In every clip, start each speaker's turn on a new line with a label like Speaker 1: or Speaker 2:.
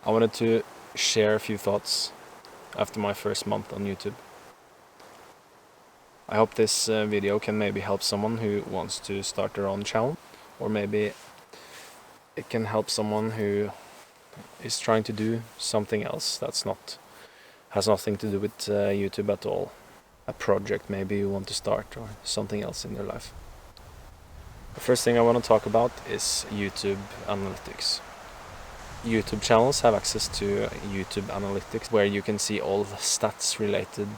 Speaker 1: I wanted to share a few thoughts after my first month on YouTube. I hope this video can maybe help someone who wants to start their own channel, or maybe it can help someone who is trying to do something else has nothing to do with YouTube at all. A project maybe you want to start, or something else in your life. The first thing I want to talk about is YouTube analytics. YouTube channels have access to YouTube analytics, where you can see all the stats related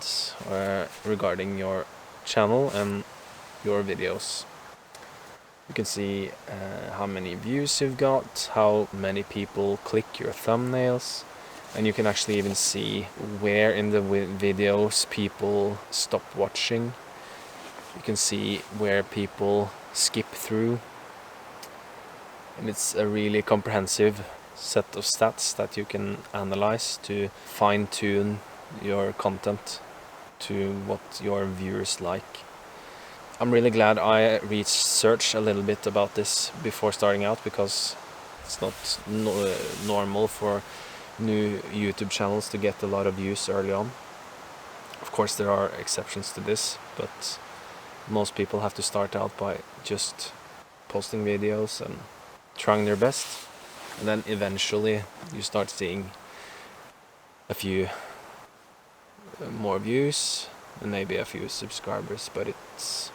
Speaker 1: regarding your channel and your videos. You can see how many views you've got, how many people click your thumbnails, and you can actually even see where in the videos people stop watching. You can see where people skip through, and it's a really comprehensive set of stats that you can analyze to fine-tune your content to what your viewers like. I'm really glad I researched a little bit about this before starting out, because it's not normal for new YouTube channels to get a lot of views early on. Of course there are exceptions to this, but most people have to start out by just posting videos and trying their best, and then eventually you start seeing a few more views and maybe a few subscribers, but it's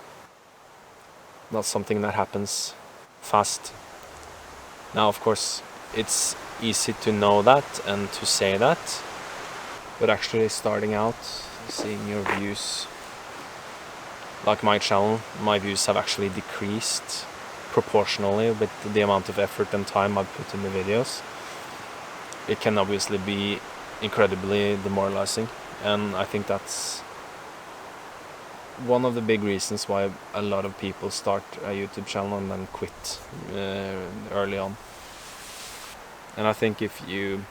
Speaker 1: not something that happens fast. Now, of course, it's easy to know that and to say that, but actually starting out, seeing your views, like my channel, my views have actually decreased proportionally with the amount of effort and time I've put in the videos. It can obviously be incredibly demoralizing, and I think that's one of the big reasons why a lot of people start a YouTube channel and then quit early on. And I think if you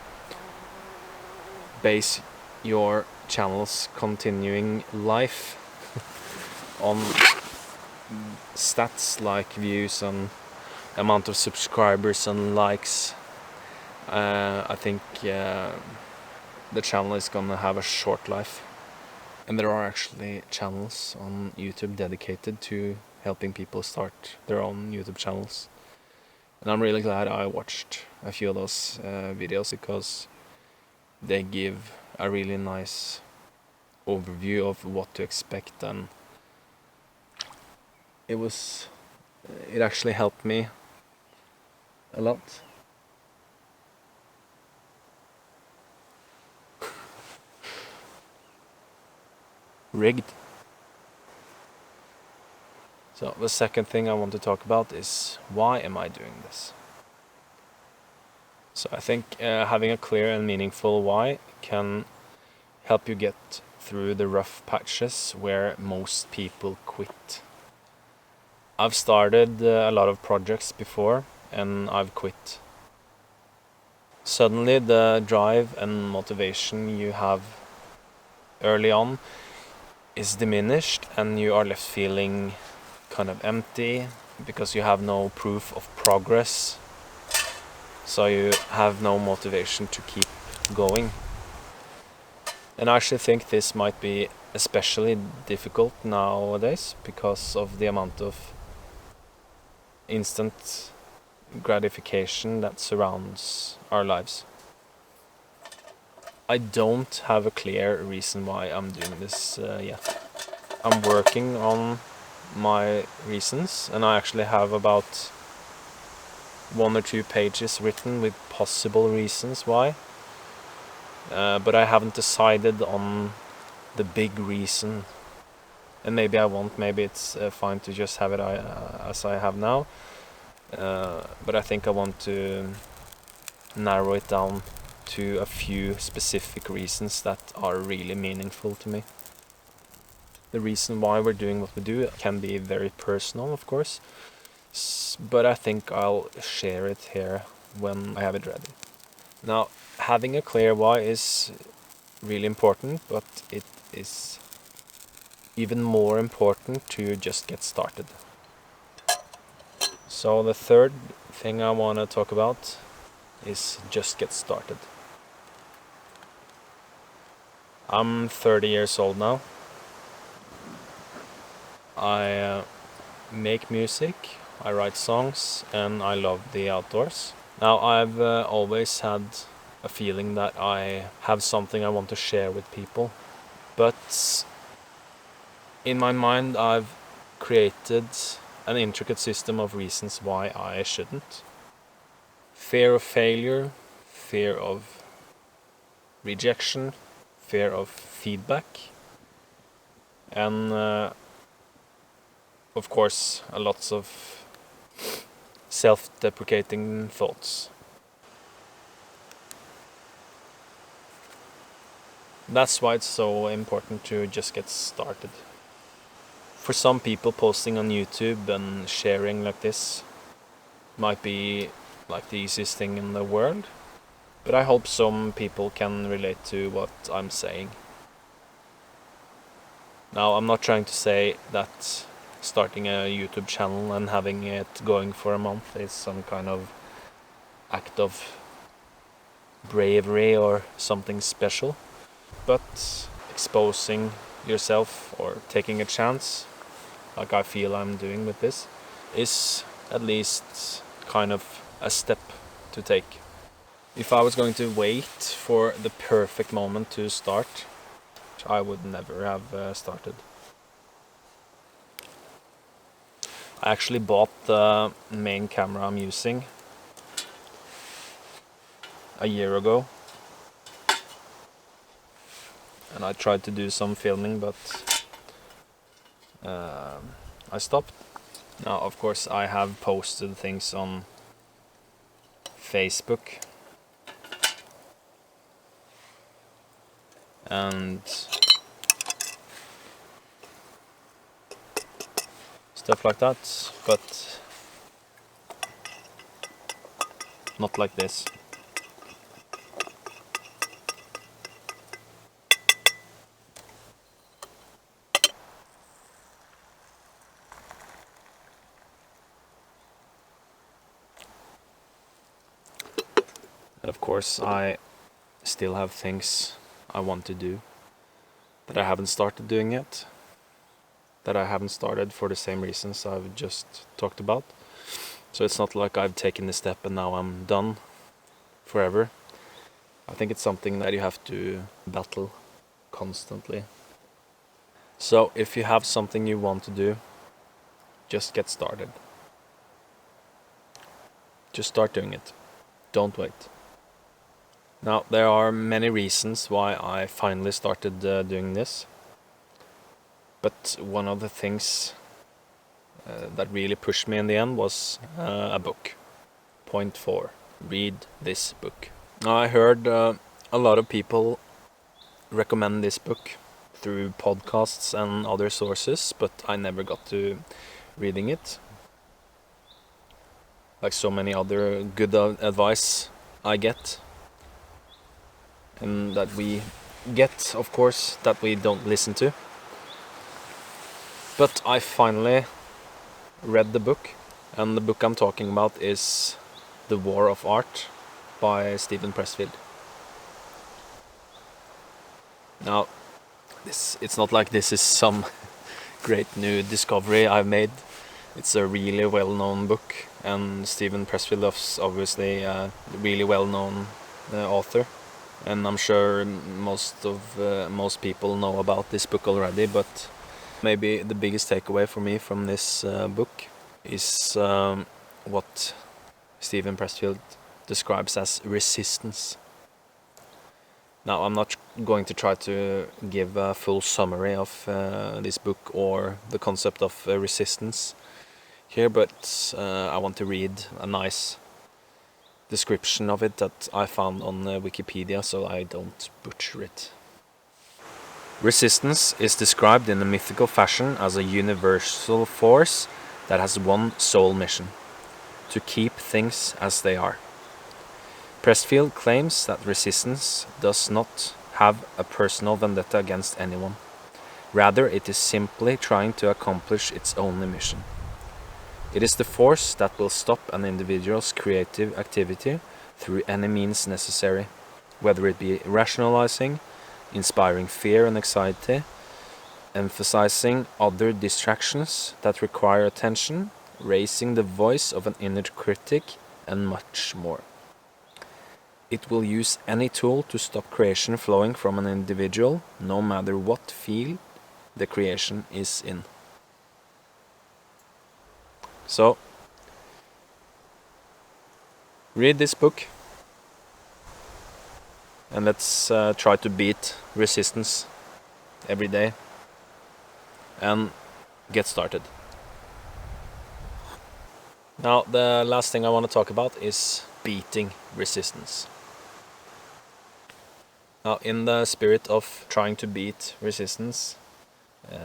Speaker 1: base your channel's continuing life on stats like views and amount of subscribers and likes, I think the channel is gonna have a short life. And there are actually channels on YouTube dedicated to helping people start their own YouTube channels. And I'm really glad I watched a few of those videos, because they give a really nice overview of what to expect, and it actually helped me a lot. Rigged. So the second thing I want to talk about is, why am I doing this? So I think having a clear and meaningful why can help you get through the rough patches where most people quit. I've started a lot of projects before and I've quit. Suddenly the drive and motivation you have early on is diminished, and you are left feeling kind of empty because you have no proof of progress, so you have no motivation to keep going. And I actually think this might be especially difficult nowadays because of the amount of instant gratification that surrounds our lives. I don't have a clear reason why I'm doing this yet. I'm working on my reasons, and I actually have about 1 or 2 pages written with possible reasons why. But I haven't decided on the big reason. And maybe I won't, maybe it's fine to just have it as I have now. But I think I want to narrow it down to a few specific reasons that are really meaningful to me. The reason why we're doing what we do can be very personal, of course, but I think I'll share it here when I have it ready. Now, having a clear why is really important, but it is even more important to just get started. So the third thing I want to talk about is just get started. I'm 30 years old now. I make music, I write songs, and I love the outdoors. Now, I've always had a feeling that I have something I want to share with people, but in my mind I've created an intricate system of reasons why I shouldn't. Fear of failure, fear of rejection, fear of feedback, and of course lots of self-deprecating thoughts. That's why it's so important to just get started. For some people, posting on YouTube and sharing like this might be like the easiest thing in the world, but I hope some people can relate to what I'm saying. Now, I'm not trying to say that starting a YouTube channel and having it going for a month is some kind of act of bravery or something special, but exposing yourself or taking a chance, like I feel I'm doing with this, is at least kind of a step to take. If I was going to wait for the perfect moment to start, I would never have started. I actually bought the main camera I'm using a year ago, and I tried to do some filming, but I stopped. Now, of course, I have posted things on Facebook and stuff like that, but not like this. And of course, I still have things I want to do that I haven't started doing yet, that I haven't started for the same reasons I've just talked about. So it's not like I've taken the step and now I'm done forever. I think it's something that you have to battle constantly. So if you have something you want to do, just get started. Just start doing it. Don't wait. Now, there are many reasons why I finally started doing this. But one of the things that really pushed me in the end was a book. Point 4. Read this book. Now, I heard a lot of people recommend this book through podcasts and other sources, but I never got to reading it. Like so many other good advice I get. And that we get, of course, that we don't listen to. But I finally read the book, and the book I'm talking about is The War of Art by Steven Pressfield. Now, it's not like this is some great new discovery I've made. It's a really well-known book, and Steven Pressfield is obviously a really well-known author. And I'm sure most people know about this book already, but maybe the biggest takeaway for me from this book is what Steven Pressfield describes as resistance. Now, I'm not going to try to give a full summary of this book or the concept of resistance here, but I want to read a nice description of it that I found on Wikipedia, so I don't butcher it. Resistance is described in a mythical fashion as a universal force that has one sole mission: to keep things as they are. Pressfield claims that resistance does not have a personal vendetta against anyone. Rather, it is simply trying to accomplish its only mission. It is the force that will stop an individual's creative activity through any means necessary, whether it be rationalizing, inspiring fear and anxiety, emphasizing other distractions that require attention, raising the voice of an inner critic, and much more. It will use any tool to stop creation flowing from an individual, no matter what field the creation is in. So, read this book, and let's try to beat resistance every day and get started. Now, the last thing I want to talk about is beating resistance. Now, in the spirit of trying to beat resistance,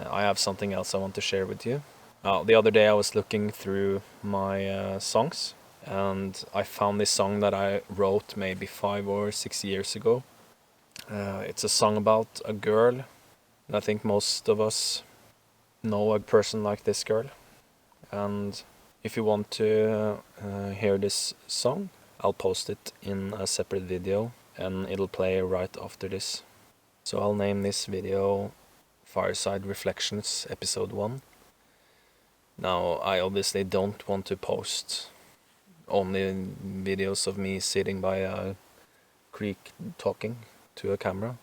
Speaker 1: I have something else I want to share with you. The other day I was looking through my songs, and I found this song that I wrote maybe 5 or 6 years ago. It's a song about a girl, and I think most of us know a person like this girl. And if you want to hear this song, I'll post it in a separate video, and it'll play right after this. So I'll name this video Fireside Reflections Episode 1. Now, I obviously don't want to post only videos of me sitting by a creek talking to a camera.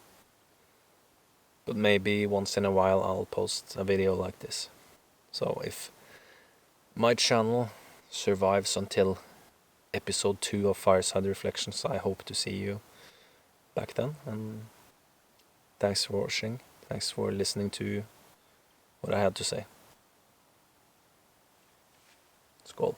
Speaker 1: But maybe once in a while I'll post a video like this. So if my channel survives until episode 2 of Fireside Reflections, I hope to see you back then. And thanks for watching. Thanks for listening to what I had to say. Skål.